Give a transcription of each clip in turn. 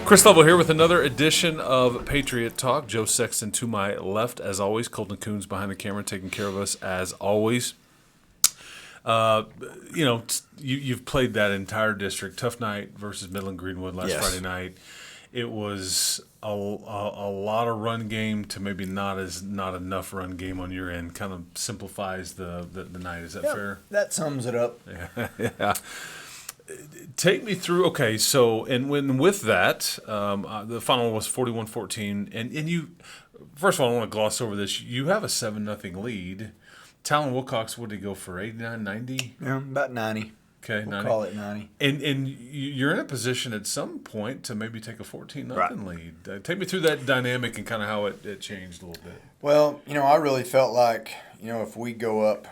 Chris Lovell here with another edition of Patriot Talk. Joe Sexton to my left, as always. Colton Coons behind the camera, taking care of us as always. You've played that entire district. Tough night versus Midland Greenwood last Friday night. It was a lot of run game to maybe not enough run game on your end. Kind of simplifies the night. Is that fair? That sums it up. Yeah. Take me through. Okay, so with that, the final was 41-14, and you. First of all, I want to gloss over this. You have a 7-0 lead. Talon Wilcox, what did he go for? 89, 90? Yeah, about 90. Okay, we'll 90. Call it 90. And you're in a position at some point to maybe take a 14-0 lead. Take me through that dynamic and kind of how it changed a little bit. Well, I really felt like, if we go up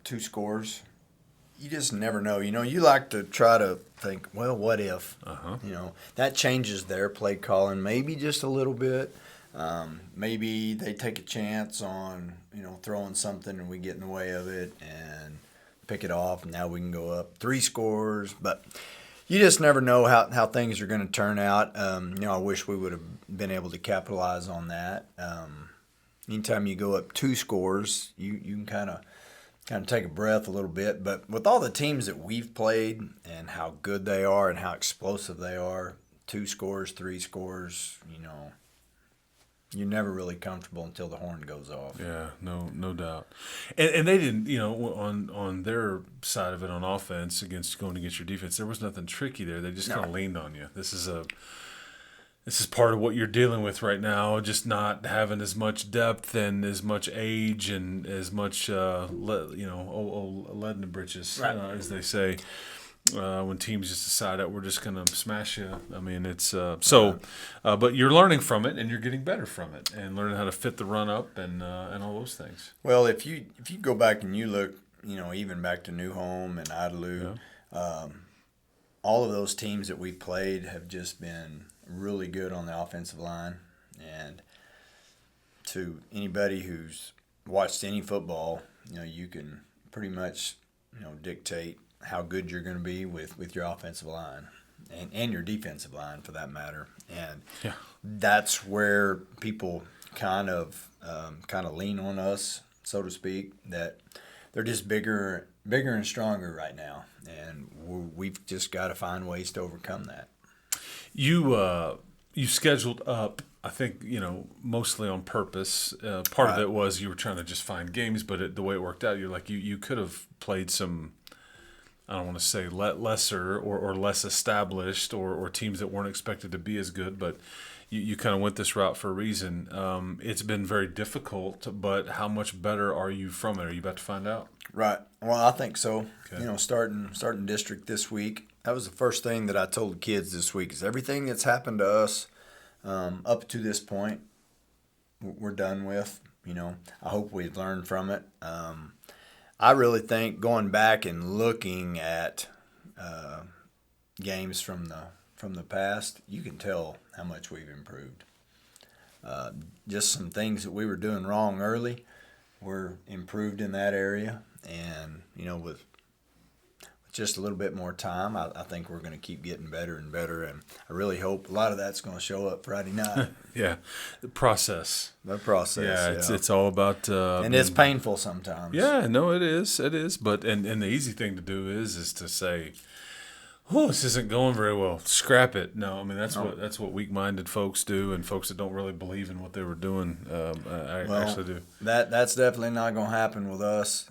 2 scores, you just never know. You like to try to think, well, what if? That changes their play calling maybe just a little bit. Maybe they take a chance on, throwing something and we get in the way of it and pick it off, and now we can go up 3 scores. But you just never know how things are going to turn out. I wish we would have been able to capitalize on that. Anytime you go up 2 scores, you can kind of take a breath a little bit. But with all the teams that we've played and how good they are and how explosive they are, 2 scores, 3 scores, you're never really comfortable until the horn goes off. Yeah, no doubt. And they didn't, on their side of it on offense going against your defense, there was nothing tricky there. They just kind of leaned on you. This is part of what you're dealing with right now, just not having as much depth and as much age and as much, lead in the britches, as they say. When teams just decide that we're just going to smash you. I mean, it's but you're learning from it and you're getting better from it and learning how to fit the run up and all those things. Well, if you go back and you look, even back to New Home and Idalou, all of those teams that we played have just been really good on the offensive line. And to anybody who's watched any football, you can pretty much, dictate how good you're going to be with your offensive line and your defensive line for that matter. And that's where people kind of lean on us, so to speak, that they're just bigger and stronger right now. And we've just got to find ways to overcome that. You scheduled up, I think, mostly on purpose. Part of it was you were trying to just find games, but the way it worked out, you're like, you could have played some, I don't want to say lesser or less established or teams that weren't expected to be as good, but you kind of went this route for a reason. It's been very difficult, but how much better are you from it? Are you about to find out? Right. Well, I think so. Okay. Starting district this week, that was the first thing that I told the kids this week is everything that's happened to us up to this point, we're done with. I hope we've learned from it. I really think going back and looking at games from the past, you can tell how much we've improved. Just some things that we were doing wrong early, we're improved in that area, and with just a little bit more time, I think we're going to keep getting better and better, and I really hope a lot of that's going to show up Friday night. Yeah, the process. Yeah, it's all about and it's painful sometimes. Yeah, no, it is. But and the easy thing to do is to say, "Oh, this isn't going very well. Scrap it." No, I mean that's what weak-minded folks do, and folks that don't really believe in what they were doing actually do. That's definitely not going to happen with us.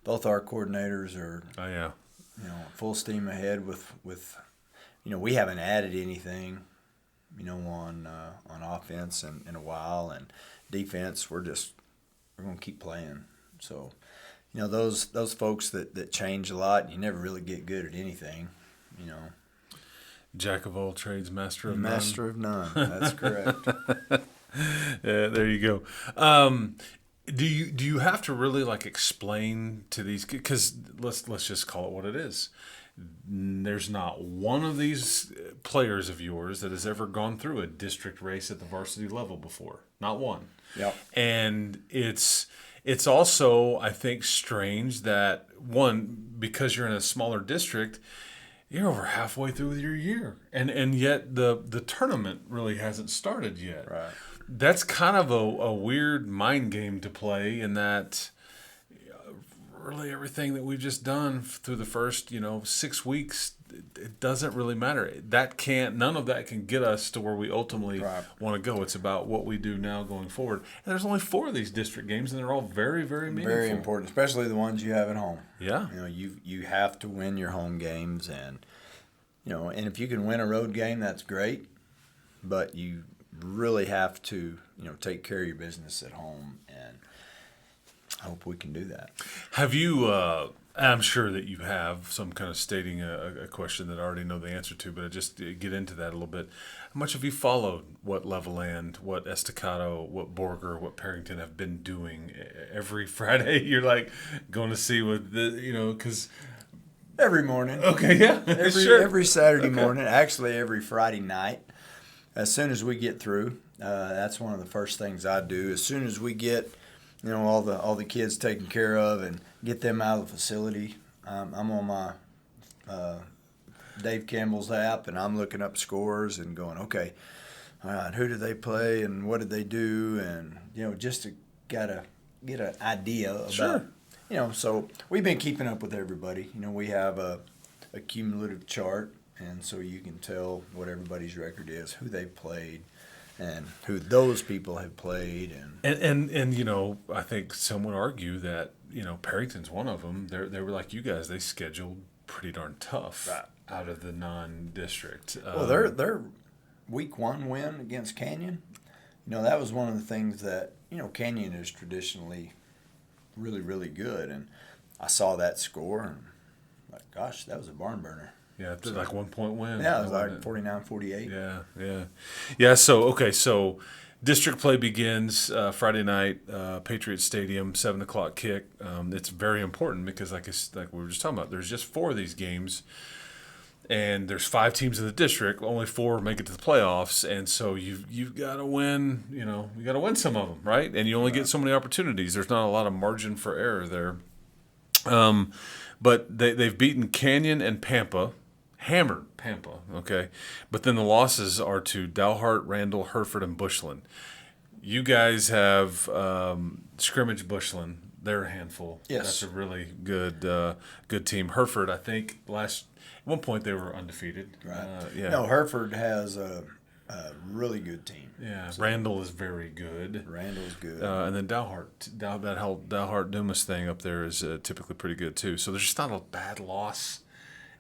Both our coordinators are, full steam ahead with we haven't added anything, on offense in a while, and defense we're going to keep playing. So, those folks that change a lot, you never really get good at anything, Jack of all trades, master of none. That's correct. Yeah, there you go. Do you have to really explain to these, because let's just call it what it is. There's not one of these players of yours that has ever gone through a district race at the varsity level before. Not one. Yeah. And it's also, I think, strange that, one, because you're in a smaller district, you're over halfway through your year, and yet the tournament really hasn't started yet. Right. That's kind of a weird mind game to play, in that really everything that we've just done through the first 6 weeks, it doesn't really matter. None of that can get us to where we ultimately want to go. It's about what we do now going forward. And there's only 4 of these district games, and they're all very, very meaningful. Very important, especially the ones you have at home. Yeah. You have to win your home games, and and if you can win a road game, that's great. But you really have to take care of your business at home, and I hope we can do that. Have you? I'm sure that you have. So I'm kind of stating a question that I already know the answer to, but I just get into that a little bit. How much have you followed what Levelland, what Estacado, what Borger, what Perryton have been doing every Friday? You're like going to see what because every morning. Okay, yeah, every Saturday morning. Actually, every Friday night. As soon as we get through, that's one of the first things I do. As soon as we get all the kids taken care of and get them out of the facility, I'm on my Dave Campbell's app, and I'm looking up scores and going, okay, all right, who did they play and what did they do, and just to get an idea about. Sure. So we've been keeping up with everybody. We have a cumulative chart, and so you can tell what everybody's record is, who they've played, and who those people have played, and I think some would argue that Perryton's one of them. They were like you guys. They scheduled pretty darn tough out of the non-district. Well, their week 1 win against Canyon, that was one of the things that Canyon is traditionally really, really good, and I saw that score and like, gosh, that was a barn burner. Yeah, it's like 1 point win. Yeah, it was like 49-48. Yeah. So district play begins Friday night, Patriot Stadium, 7:00 kick. It's very important because, like we were just talking about, there's just 4 of these games, and there's 5 teams in the district. Only 4 make it to the playoffs, and so you've got to win. You got to win some of them, right? And you only get so many opportunities. There's not a lot of margin for error there. But they've beaten Canyon and Pampa. Hammered Pampa, okay? But then the losses are to Dalhart, Randall, Hereford, and Bushland. You guys have scrimmage Bushland. They're a handful. Yes. That's a really good team. Hereford, I think, at one point they were undefeated. Right. Yeah. No, Hereford has a really good team. Yeah, so Randall is very good. Randall's good. And then that whole Dalhart Dumas thing up there is typically pretty good too. So there's just not a bad loss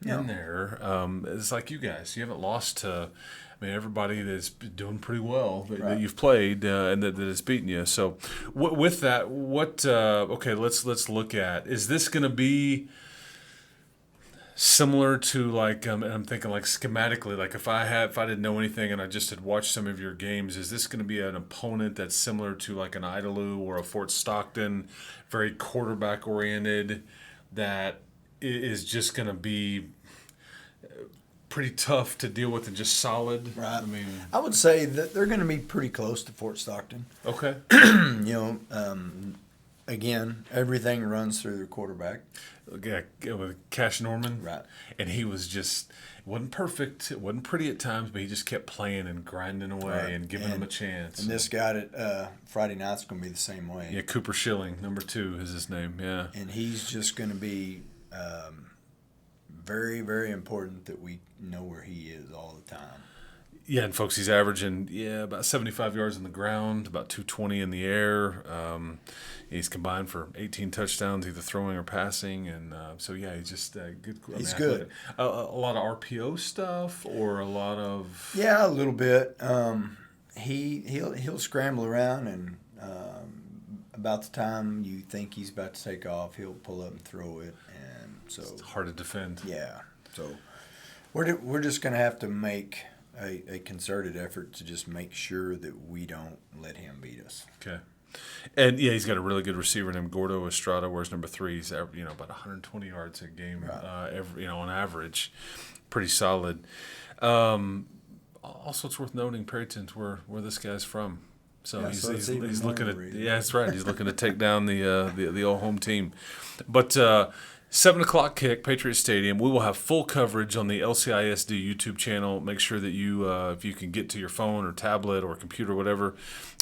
in there. It's like you guys. You haven't lost to, everybody that's doing pretty well that you've played and that has beaten you. So with that, let's look at, is this going to be similar to like I'm thinking like schematically, like if I didn't know anything and I just had watched some of your games, is this going to be an opponent that's similar to like an Idalou or a Fort Stockton, very quarterback oriented, that is just going to be pretty tough to deal with and just solid? Right. I would say that they're going to be pretty close to Fort Stockton. Okay. Again, everything runs through their quarterback. Yeah, with Cash Norman. Right. And he was just, it wasn't perfect. It wasn't pretty at times, but he just kept playing and grinding away and giving them a chance. And this guy at Friday night's going to be the same way. Yeah, Cooper Schilling, number 2 is his name, yeah. And he's just going to be very, very important that we know where he is all the time. Yeah, and folks, he's averaging about 75 yards on the ground, about 220 in the air. He's combined for 18 touchdowns, either throwing or passing, and he's just good. He's good. A lot of RPO stuff, or a lot of a little bit. He'll scramble around, and about the time you think he's about to take off, he'll pull up and throw it, and so it's hard to defend. Yeah, so we're just gonna have to make a concerted effort to just make sure that we don't let him beat us. Okay. And he's got a really good receiver named Gordo Estrada, wears number 3. He's about 120 yards a game, on average, pretty solid. Also, it's worth noting Perryton's where this guy's from. So he's looking at that's right. He's looking to take down the old home team. But 7 o'clock kick, Patriot Stadium. We will have full coverage on the LCISD YouTube channel. Make sure that you, if you can get to your phone or tablet or computer, or whatever,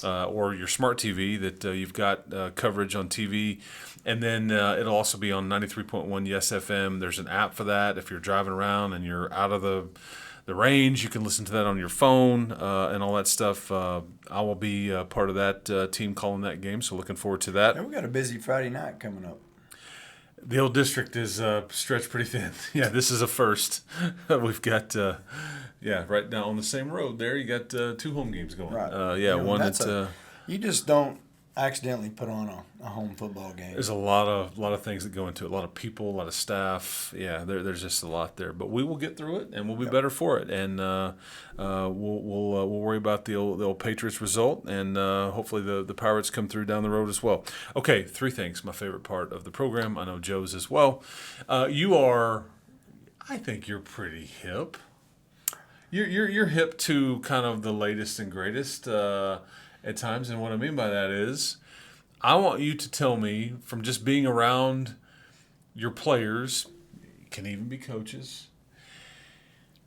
or your smart TV, that you've got coverage on TV. And then it'll also be on 93.1 Yes FM. There's an app for that. If you're driving around and you're out of the range, you can listen to that on your phone and all that stuff. I will be part of that team calling that game, so looking forward to that. And we got a busy Friday night coming up. The old district is stretched pretty thin. Yeah, this is a first. We've got, right now on the same road there, you got 2 home games going. Right. One at... you just don't accidentally put on a home football game. There's a lot of things that go into it. A lot of people, a lot of staff. Yeah, there's just a lot there. But we will get through it, and we'll be better for it. And we'll worry about the old Patriots result, and hopefully the Pirates come through down the road as well. Okay, 3 things. My favorite part of the program. I know Joe's as well. I think you're pretty hip. You're hip to kind of the latest and greatest at times, and what I mean by that is I want you to tell me, from just being around your players, can even be coaches,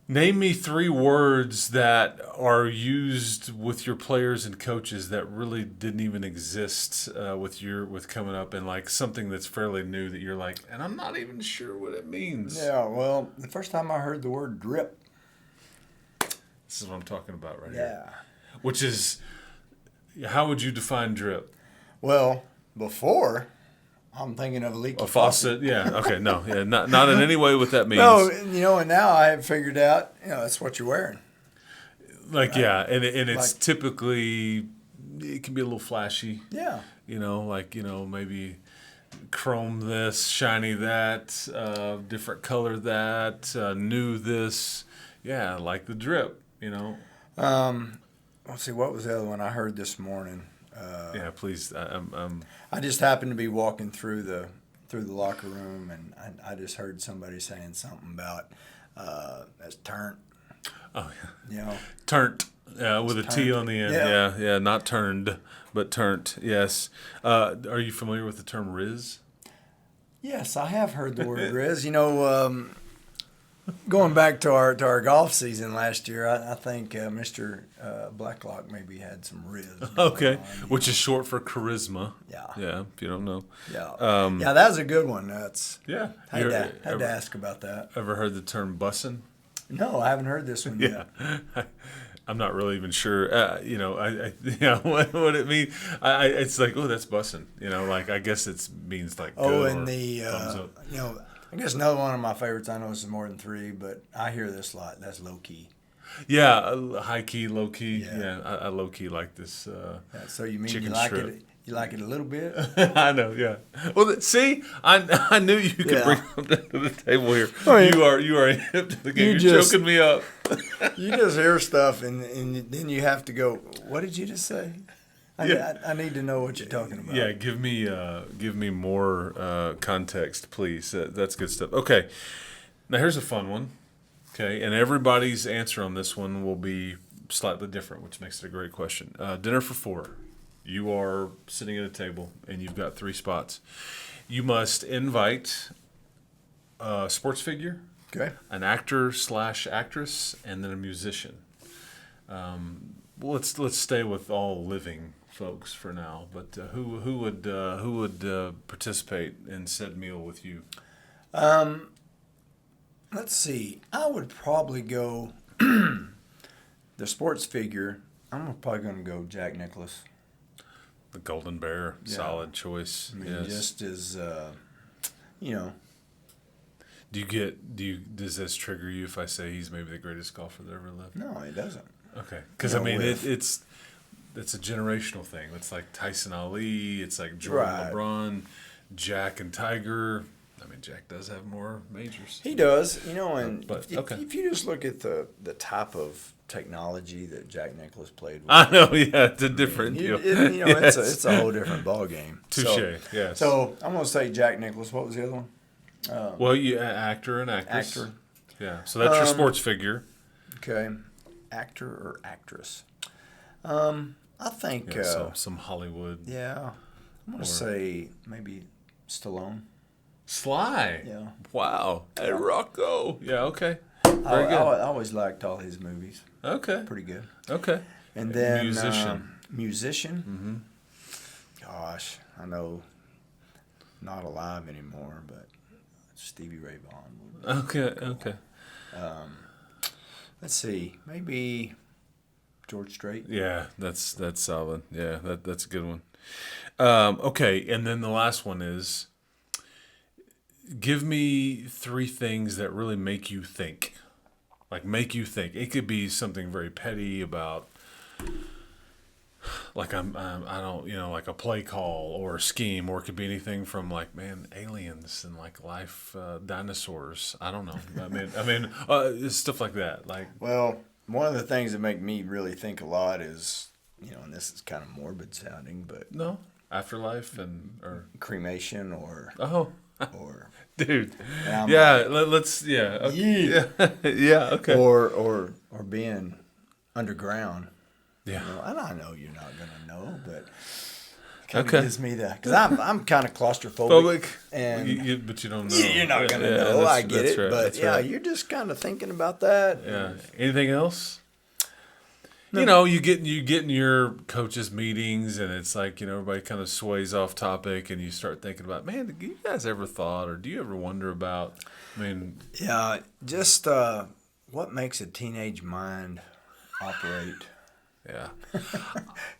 name me 3 words that are used with your players and coaches that really didn't even exist with coming up, and like something that's fairly new that you're like, and I'm not even sure what it means. Yeah, well, the first time I heard the word drip. This is what I'm talking about right here. Yeah. Which is, how would you define drip? Well, before, I'm thinking of a leaky faucet. Yeah. Okay. No. Yeah. Not in any way what that means. No. And now I have figured out. That's what you're wearing. Like right? Yeah, and it's like, typically it can be a little flashy. Yeah. Maybe chrome this, shiny that, different color that, new this. Yeah, like the drip. Let's see, what was the other one I heard this morning? Yeah, please. I just happened to be walking through the locker room, and I just heard somebody saying something about that's turnt. Oh yeah. Turnt. With a turnt. T on the end. Yeah. Not turned, but turnt. Yes. Are you familiar with the term Riz? Yes, I have heard the word Riz. Going back to our golf season last year, I think Mr. Blacklock maybe had some Riz. Okay, which is short for charisma. Yeah. Yeah, if you don't know. Yeah. That was a good one. That's Had to ask about that. Ever heard the term bussin'? No, I haven't heard this one yet. I'm not really even sure. What it means. It's like, oh, that's bussin'. I guess it means like. Good and the thumbs up. I guess another one of my favorites, I know this is more than 3, but I hear this a lot. That's low key. Yeah, high key, low key. Yeah, I low key like this. So you mean you like it? You like it a little bit? I know. Yeah. Well, see, I knew you could bring something to the table here. You are hip to the game. You're choking me up. You just hear stuff, and then you have to go. What did you just say? I need to know what you're talking about. Yeah, give me more context, please. That's good stuff. Okay, now here's a fun one. Okay, and everybody's answer on this one will be slightly different, which makes it a great question. Dinner for 4. You are sitting at a table, and you've got 3 spots. You must invite a sports figure, an actor/actress, and then a musician. Let's stay with all living folks for now, but who would participate in said meal with you? Let's see. I would probably go the sports figure. I'm probably going to go Jack Nicklaus. The Golden Bear, solid choice. I mean, just as Does this trigger you if I say he's maybe the greatest golfer that ever lived? No, it doesn't. Okay, because it's a generational thing. It's like Tyson Ali. It's like Jordan, LeBron, Jack and Tiger. I mean, Jack does have more majors. He does, if you just look at the type of technology that Jack Nicklaus played with. I know, it's a different deal. It's a whole different ball game. Touche, yes. So I'm going to say Jack Nicklaus. What was the other one? Actor and actress. Actor. Yeah, so that's your sports figure. Okay. Actor or actress? I think some Hollywood. Yeah, I'm gonna say maybe Stallone. Sly. Yeah. Wow. Hey, Rocco. Yeah, okay. I Very good. always liked all his movies. Okay. Pretty good. Okay. And then Musician. Musician. Gosh, I know, not alive anymore, but Stevie Ray Vaughan. Okay. Let's see, maybe George Strait. Yeah, that's solid. Yeah, that's a good one. Okay, and then the last one is, give me 3 things that really make you think. Like, make you think. It could be something very petty about, like, I don't, like a play call or a scheme, or it could be anything from, like, man, aliens and, like, life, dinosaurs. I don't know. I mean, stuff like that. Like, Well, one of the things that make me really think a lot is, and this is kind of morbid sounding, but no, afterlife or cremation or dude. I'm Yeah, let's. Yeah. Okay. Yeah. Yeah. Okay. or being underground. Yeah. And I know you're not gonna know, but it kind Okay. of gives me that, because I'm kind of claustrophobic, and But you don't know. you're not gonna Yeah, know. I get that's it, right, but that's yeah, right. you're just kind of thinking about that. Yeah. Anything else? No. You get in your coaches' meetings, and it's like, everybody kind of sways off topic, and you start thinking about, man, do you guys ever thought, or do you ever wonder about? I mean, Yeah, just what makes a teenage mind operate? yeah.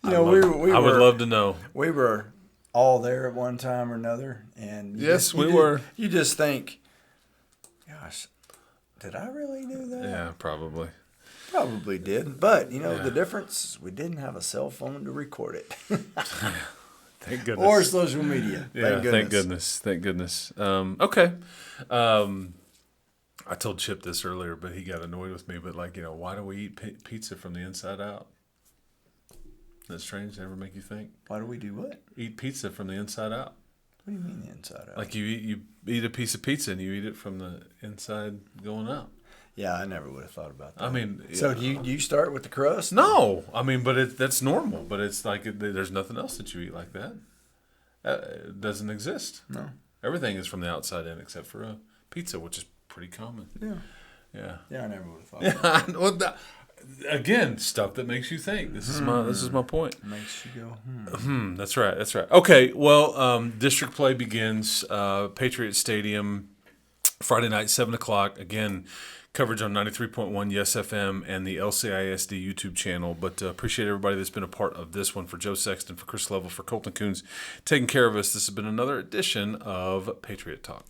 We were. I would love to know. We were all there at one time or another, and We were. You just think, gosh, did I really do that? Yeah, probably. Probably did, but the difference, we didn't have a cell phone to record it. Thank goodness. Or social media. Yeah, thank goodness. Okay. I told Chip this earlier, but he got annoyed with me. But why do we eat pizza from the inside out? That's strange. Never make you think? Why do we do what? Eat pizza from the inside out. What do you mean the inside out? Like you eat a piece of pizza and you eat it from the inside going out. Yeah, I never would have thought about that. I mean, so do you start with the crust? No, I mean, but that's normal. But it's like there's nothing else that you eat like that. It doesn't exist. No. Everything is from the outside in except for a pizza, which is pretty common. Yeah. Yeah, I never would have thought about that. Well, again, stuff that makes you think. This is my point. Makes you go, That's right. Okay, well, district play begins. Patriot Stadium, Friday night, 7:00. Again, coverage on 93.1 Yes FM and the LCISD YouTube channel. But appreciate everybody that's been a part of this one. For Joe Sexton, for Chris Level, for Colton Coons, taking care of us. This has been another edition of Patriot Talk.